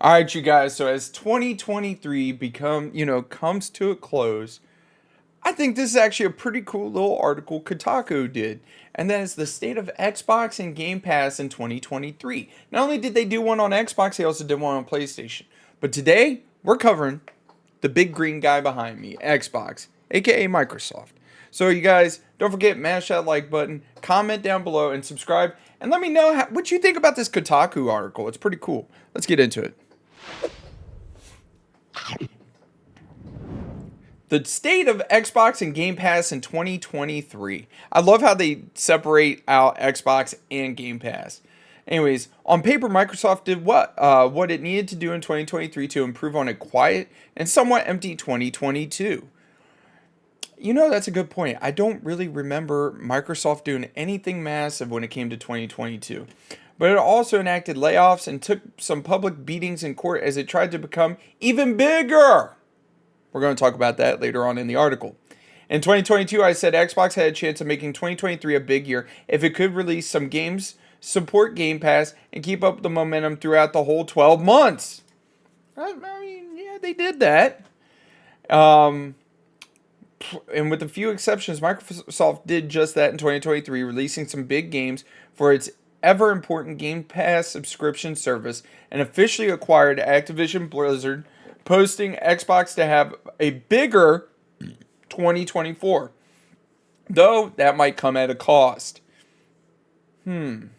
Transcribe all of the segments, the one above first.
All right, you guys. So as 2023 comes to a close, I think this is actually a pretty cool little article Kotaku did, and that is the state of Xbox and Game Pass in 2023. Not only did they do one on Xbox, they also did one on PlayStation. But today we're covering the big green guy behind me, Xbox, aka Microsoft. So you guys, don't forget, mash that like button, comment down below, and subscribe, and let me know what you think about this Kotaku article. It's pretty cool. Let's get into it. The state of Xbox and Game Pass in 2023. I love how they separate out Xbox and Game Pass. Anyways, on paper, Microsoft did what it needed to do in 2023 to improve on a quiet and somewhat empty 2022. That's a good point. I don't really remember Microsoft doing anything massive when it came to 2022. But it also enacted layoffs and took some public beatings in court as it tried to become even bigger. We're going to talk about that later on in the article. In 2022, I said Xbox had a chance of making 2023 a big year if it could release some games, support Game Pass, and keep up the momentum throughout the whole 12 months. Yeah, they did that. And with a few exceptions, Microsoft did just that in 2023, releasing some big games for its ever important Game Pass subscription service, and officially acquired Activision Blizzard, posting Xbox to have a bigger 2024. Though that might come at a cost. After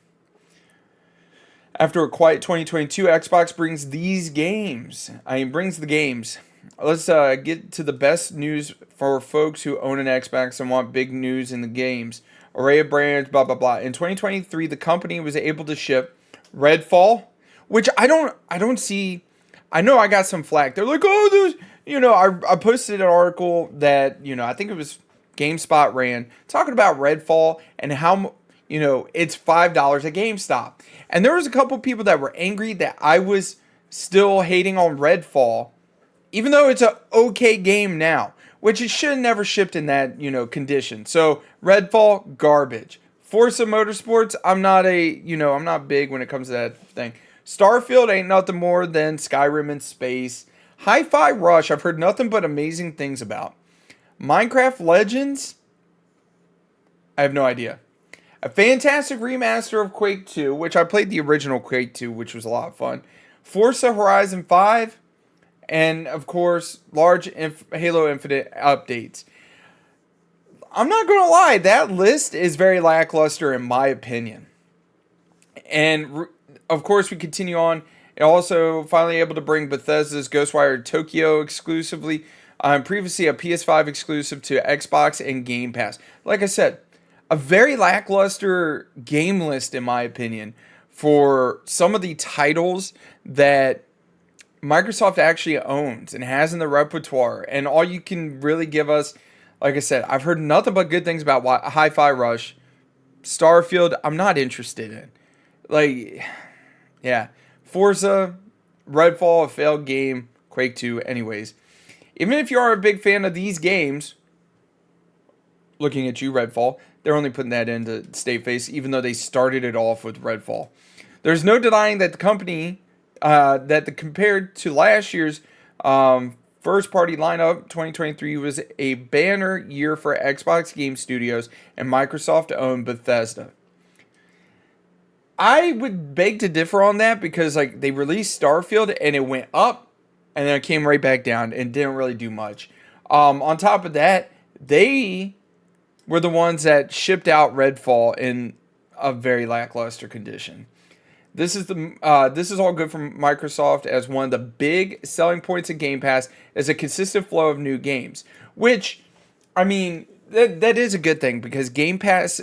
a quiet 2022, Xbox brings these games. Brings the games. Let's get to the best news for folks who own an Xbox and want big news in the games. Array of brands, blah, blah, blah. In 2023, the company was able to ship Redfall, which I don't see. I know I got some flack. They're like, oh, there's, I posted an article that, I think it was GameSpot ran, talking about Redfall and how, it's $5 at GameStop. And there was a couple people that were angry that I was still hating on Redfall, even though it's an okay game now, which it should have never shipped in that, condition. So Redfall, garbage. Forza Motorsports, I'm not big when it comes to that thing. Starfield ain't nothing more than Skyrim in space. Hi-Fi Rush, I've heard nothing but amazing things about. Minecraft Legends, I have no idea. A fantastic remaster of Quake 2, which I played the original Quake 2, which was a lot of fun. Forza Horizon 5, and of course, large Halo Infinite updates. I'm not going to lie, that list is very lackluster in my opinion. And of course, we continue on. And also, finally able to bring Bethesda's Ghostwire Tokyo exclusively. Previously a PS5 exclusive to Xbox and Game Pass. Like I said, a very lackluster game list, in my opinion, for some of the titles that Microsoft actually owns and has in the repertoire. And all you can really give us, like I said, I've heard nothing but good things about Hi-Fi Rush. Starfield, I'm not interested in. Yeah. Forza, Redfall, a failed game, Quake 2, anyways. Even if you are a big fan of these games, looking at you, Redfall, they're only putting that into save face, even though they started it off with Redfall. There's no denying that the company, compared to last year's first party lineup, 2023 was a banner year for Xbox Game Studios and Microsoft-owned Bethesda. I would beg to differ on that because they released Starfield and it went up and then it came right back down and didn't really do much. On top of that, they were the ones that shipped out Redfall in a very lackluster condition. This is all good from Microsoft, as one of the big selling points of Game Pass is a consistent flow of new games, which, that is a good thing because Game Pass,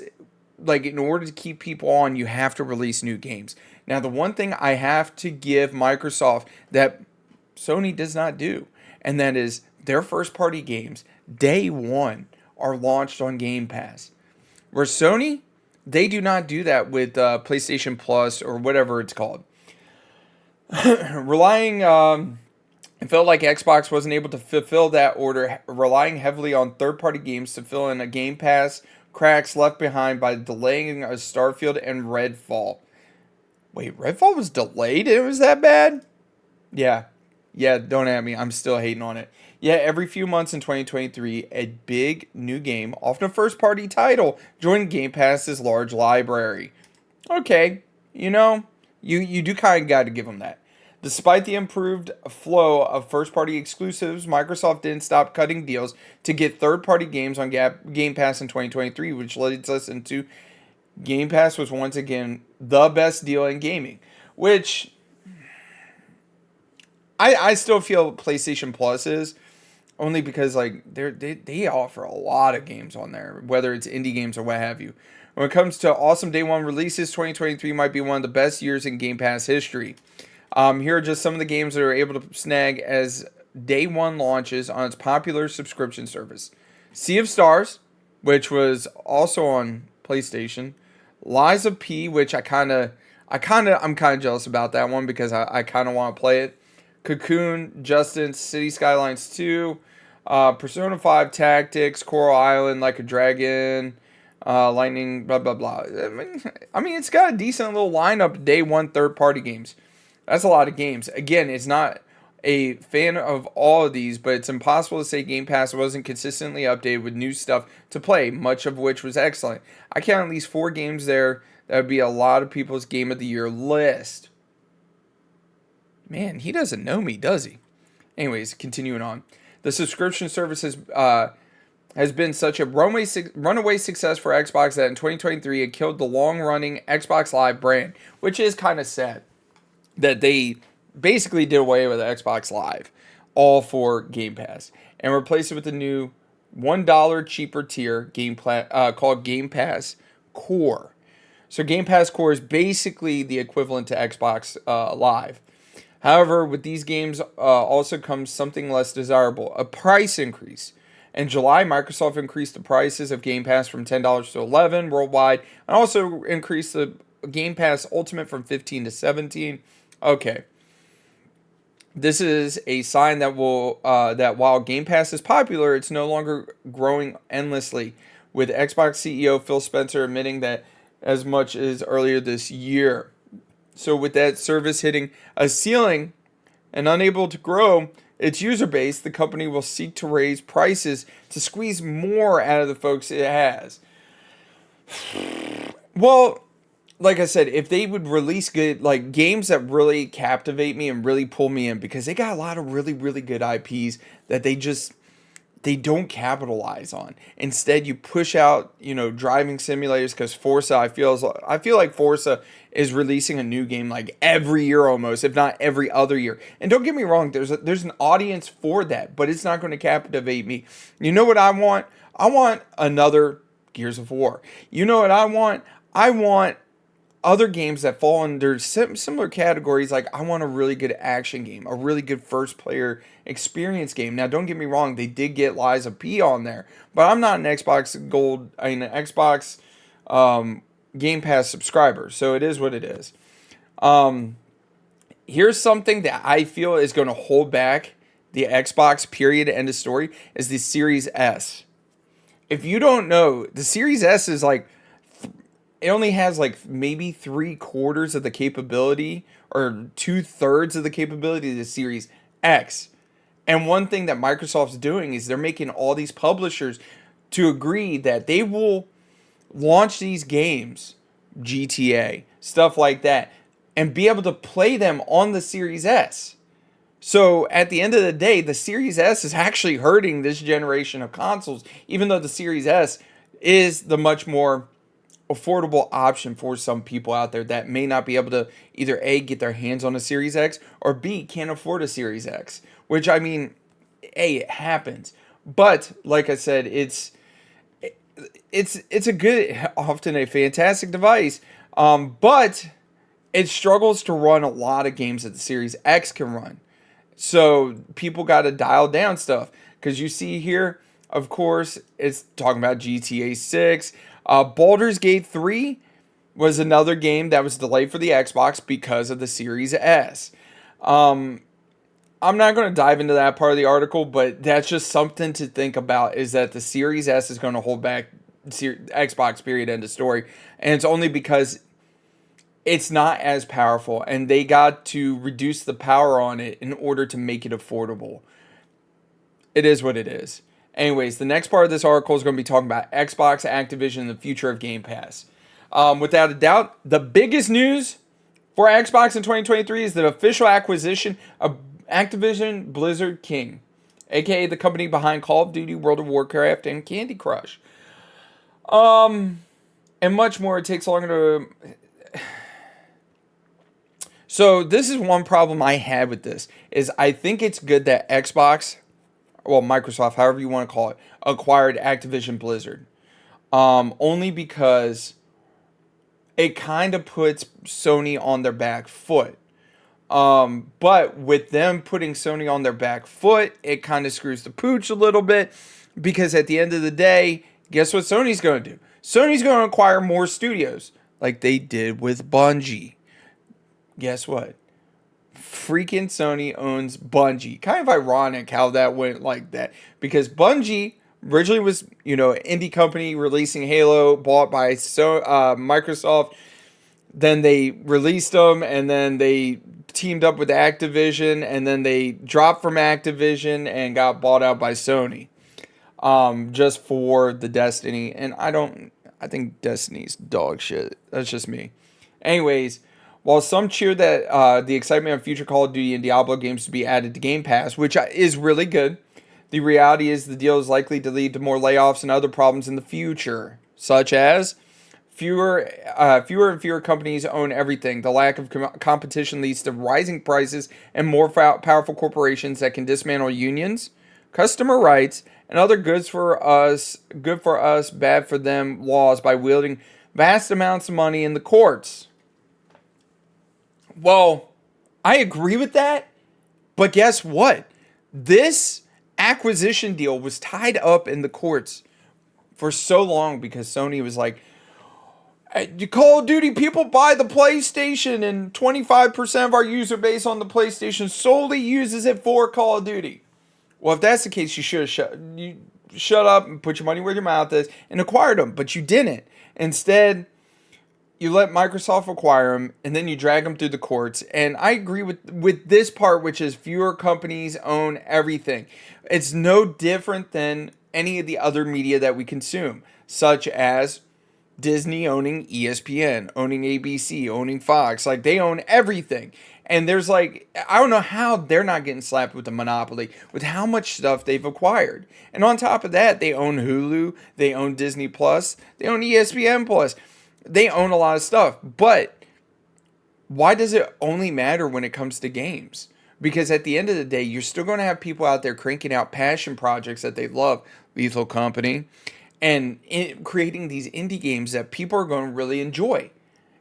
in order to keep people on, you have to release new games. Now, the one thing I have to give Microsoft that Sony does not do, and that is their first-party games, day one, are launched on Game Pass. Where Sony, they do not do that with PlayStation Plus or whatever it's called. It felt like Xbox wasn't able to fulfill that order, relying heavily on third-party games to fill in a Game Pass cracks left behind by delaying Starfield and Redfall. Wait, Redfall was delayed? It was that bad? Yeah. Yeah, don't at me. I'm still hating on it. Yeah, every few months in 2023, a big new game, often a first party title, joined Game Pass's large library. Okay, you know, you do kind of got to give them that. Despite the improved flow of first party exclusives, Microsoft didn't stop cutting deals to get third party games on Game Pass in 2023, which leads us into Game Pass was once again the best deal in gaming, which I still feel PlayStation Plus is only because like they offer a lot of games on there, whether it's indie games or what have you. When it comes to awesome day one releases, 2023 might be one of the best years in Game Pass history. Here are just some of the games that are able to snag as day one launches on its popular subscription service: Sea of Stars, which was also on PlayStation; Lies of P, which I'm kind of jealous about that one because I kind of want to play it. Cocoon, Justin, City Skylines 2, Persona 5 Tactics, Coral Island, Like a Dragon, Lightning, blah, blah, blah. I mean, it's got a decent little lineup day one third party games. That's a lot of games. Again, it's not a fan of all of these, but it's impossible to say Game Pass wasn't consistently updated with new stuff to play, much of which was excellent. I count at least 4 games there that would be a lot of people's Game of the Year list. Man, he doesn't know me, does he? Anyways, continuing on. The subscription service has been such a runaway success for Xbox that in 2023 it killed the long-running Xbox Live brand, which is kind of sad that they basically did away with Xbox Live, all for Game Pass, and replaced it with a new $1 cheaper tier called Game Pass Core. So Game Pass Core is basically the equivalent to Xbox Live. However, with these games also comes something less desirable, a price increase. In July, Microsoft increased the prices of Game Pass from $10 to $11 worldwide, and also increased the Game Pass Ultimate from $15 to $17. Okay, this is a sign that that while Game Pass is popular, it's no longer growing endlessly. With Xbox CEO Phil Spencer admitting that as much as earlier this year. So with that service hitting a ceiling and unable to grow its user base, the company will seek to raise prices to squeeze more out of the folks it has. Well, like I said, if they would release good like games that really captivate me and really pull me in, because they got a lot of really good IPs that they don't capitalize on. Instead, you push out, driving simulators because Forza. I feel like Forza is releasing a new game like every year almost, if not every other year. And don't get me wrong, there's an audience for that, but it's not going to captivate me. You know what I want? I want another Gears of War. You know what I want? I want other games that fall under similar categories. Like, I want a really good action game, a really good first player experience game. Now, don't get me wrong, they did get Lies of P on there, but I'm not an Xbox Game Pass subscriber, so it is what it is. Here's something that I feel is going to hold back the Xbox period end of story is the Series S. If you don't know, the Series S is like, it only has like maybe 3/4 of the capability or 2/3 of the capability of the Series X. And one thing that Microsoft's doing is they're making all these publishers to agree that they will launch these games, GTA, stuff like that, and be able to play them on the Series S. So at the end of the day, the Series S is actually hurting this generation of consoles, even though the Series S is the much more affordable option for some people out there that may not be able to either A, get their hands on a Series X, or B, can't afford a Series X, which, I mean, A, it happens. But like I said, it's a good, often a fantastic device, but it struggles to run a lot of games that the Series X can run. So people got to dial down stuff, because you see here, of course, it's talking about GTA 6. Baldur's Gate 3 was another game that was delayed for the Xbox because of the Series S. I'm not going to dive into that part of the article, but that's just something to think about, is that the Series S is going to hold back Xbox period end of story. And it's only because it's not as powerful, and they got to reduce the power on it in order to make it affordable. It is what it is. Anyways, the next part of this article is going to be talking about Xbox, Activision, and the future of Game Pass. Without a doubt, the biggest news for Xbox in 2023 is the official acquisition of Activision Blizzard King, aka the company behind Call of Duty, World of Warcraft, and Candy Crush. And much more. It takes longer to. So this is one problem I had with this is I think it's good that Xbox, well, Microsoft, however you want to call it, acquired Activision Blizzard. Only because it kind of puts Sony on their back foot. But with them putting Sony on their back foot, it kind of screws the pooch a little bit. Because at the end of the day, guess what Sony's going to do? Sony's going to acquire more studios like they did with Bungie. Guess what? Freaking Sony owns Bungie. Kind of ironic how that went like that. Because Bungie originally was, an indie company releasing Halo, bought by Microsoft. Then they released them, and then they teamed up with Activision, and then they dropped from Activision and got bought out by Sony. Just for the Destiny. And I think Destiny's dog shit. That's just me. Anyways, while some cheer that the excitement of future Call of Duty and Diablo games to be added to Game Pass, which is really good, the reality is the deal is likely to lead to more layoffs and other problems in the future, such as fewer and fewer companies own everything. The lack of competition leads to rising prices and more powerful corporations that can dismantle unions, customer rights, and other good for us, bad for them laws by wielding vast amounts of money in the courts. Well, I agree with that, but guess what? This acquisition deal was tied up in the courts for so long because Sony was like, Call of Duty people buy the PlayStation and 25% of our user base on the PlayStation solely uses it for Call of Duty. Well, if that's the case, you should have shut up and put your money where your mouth is and acquired them, but you didn't. Instead, you let Microsoft acquire them, and then you drag them through the courts. And I agree with this part, which is fewer companies own everything. It's no different than any of the other media that we consume, such as Disney owning ESPN, owning ABC, owning Fox. Like, they own everything. And there's I don't know how they're not getting slapped with a monopoly with how much stuff they've acquired. And on top of that, they own Hulu, they own Disney Plus, they own ESPN Plus. They own a lot of stuff, but why does it only matter when it comes to games? Because at the end of the day, you're still going to have people out there cranking out passion projects that they love, Lethal Company, and creating these indie games that people are going to really enjoy.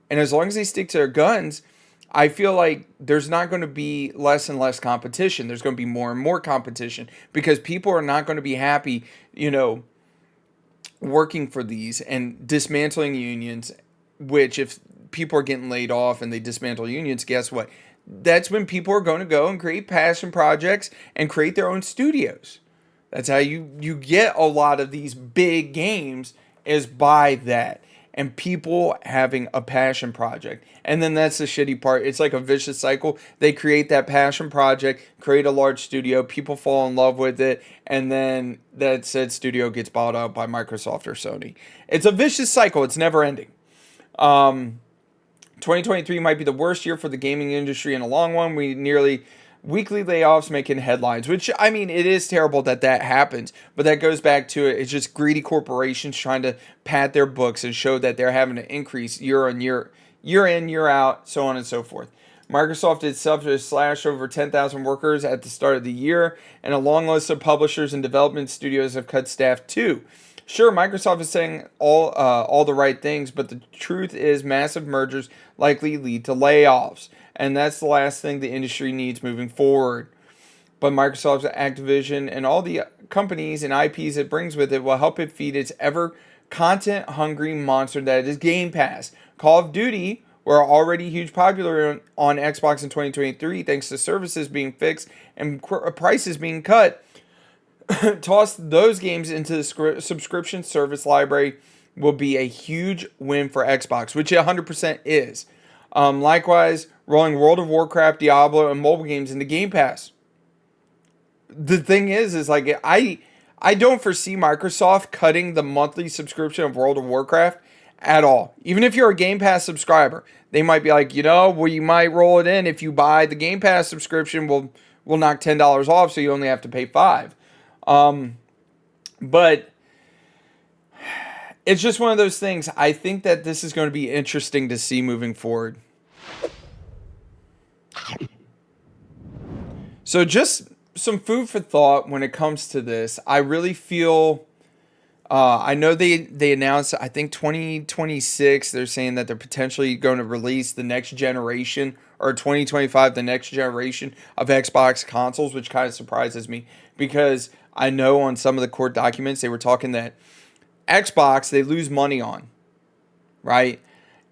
And as long as they stick to their guns, I feel like there's not going to be less and less competition. There's going to be more and more competition because people are not going to be happy, working for these and dismantling unions, which if people are getting laid off and they dismantle unions, guess what? That's when people are going to go and create passion projects and create their own studios. That's how you get a lot of these big games, is by that. And people having a passion project. And then that's the shitty part. It's like a vicious cycle. They create that passion project, create a large studio, people fall in love with it, and then that said studio gets bought out by Microsoft or Sony. It's a vicious cycle. It's never ending. 2023 might be the worst year for the gaming industry in a long one. Weekly layoffs making headlines, which, I mean, it is terrible that happens, but that goes back to it. It's just greedy corporations trying to pad their books and show that they're having to increase year in, year out, so on and so forth. Microsoft itself has slashed over 10,000 workers at the start of the year, and a long list of publishers and development studios have cut staff too. Sure, Microsoft is saying all the right things, but the truth is massive mergers likely lead to layoffs. And that's the last thing the industry needs moving forward. But Microsoft's Activision and all the companies and IPs it brings with it will help it feed its ever content-hungry monster that is Game Pass. Call of Duty were already huge popular on Xbox in 2023 thanks to services being fixed and prices being cut. Toss those games into the subscription service library will be a huge win for Xbox, which it 100% is. Likewise, rolling World of Warcraft, Diablo, and mobile games into Game Pass. The thing is like I don't foresee Microsoft cutting the monthly subscription of World of Warcraft at all. Even if you're a Game Pass subscriber, they might be like, well, you might roll it in if you buy the Game Pass subscription. We'll knock $10 off, so you only have to pay $5. But it's just one of those things. I think that this is going to be interesting to see moving forward. So just some food for thought when it comes to this. I really feel I know they announced, I think 2026, they're saying that they're potentially going to release the next generation, or 2025, the next generation of Xbox consoles, which kind of surprises me because I know on some of the court documents they were talking that Xbox they lose money on, right?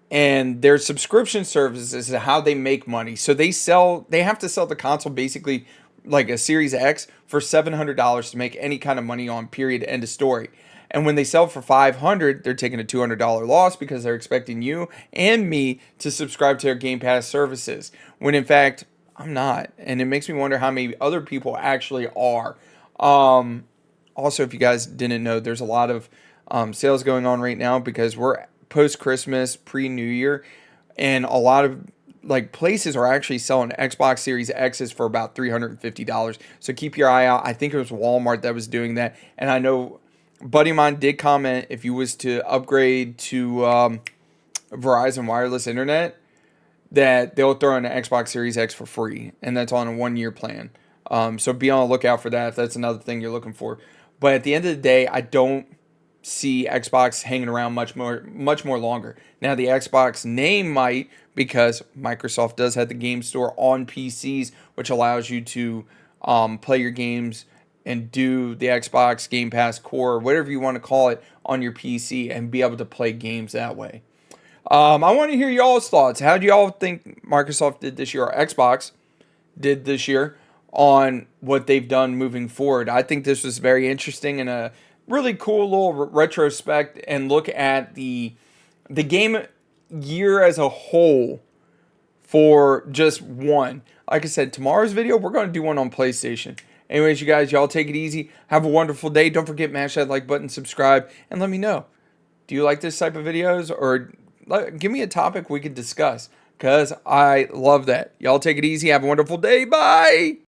And their subscription services is how they make money. So they have to sell the console basically like a Series X for $700 to make any kind of money on, period, end of story. And when they sell for $500, they're taking a $200 loss because they're expecting you and me to subscribe to their Game Pass services. When in fact, I'm not. And it makes me wonder how many other people actually are. Also, if you guys didn't know, there's a lot of sales going on right now because we're post-Christmas, pre-New Year, and a lot of like places are actually selling Xbox Series X's for about $350. So keep your eye out. I think it was Walmart that was doing that, and I know a buddy of mine did comment if you was to upgrade to Verizon wireless internet that they'll throw in an Xbox Series X for free, and that's on a 1-year plan. So be on the lookout for that if that's another thing you're looking for. But at the end of the day, I don't see Xbox hanging around much more longer. Now the Xbox name might, because Microsoft does have the game store on PCs, which allows you to play your games and do the Xbox Game Pass Core, whatever you want to call it, on your PC and be able to play games that way. I want to hear y'all's thoughts. How do y'all think Microsoft did this year, or Xbox did this year, on what they've done moving forward? I think this was very interesting and a really cool little retrospect and look at the game year as a whole for just one. Like I said, tomorrow's video, we're going to do one on PlayStation. Anyways, you guys, y'all take it easy. Have a wonderful day. Don't forget, mash that like button, subscribe, and let me know. Do you like this type of videos? Or give me a topic we could discuss, because I love that. Y'all take it easy. Have a wonderful day. Bye.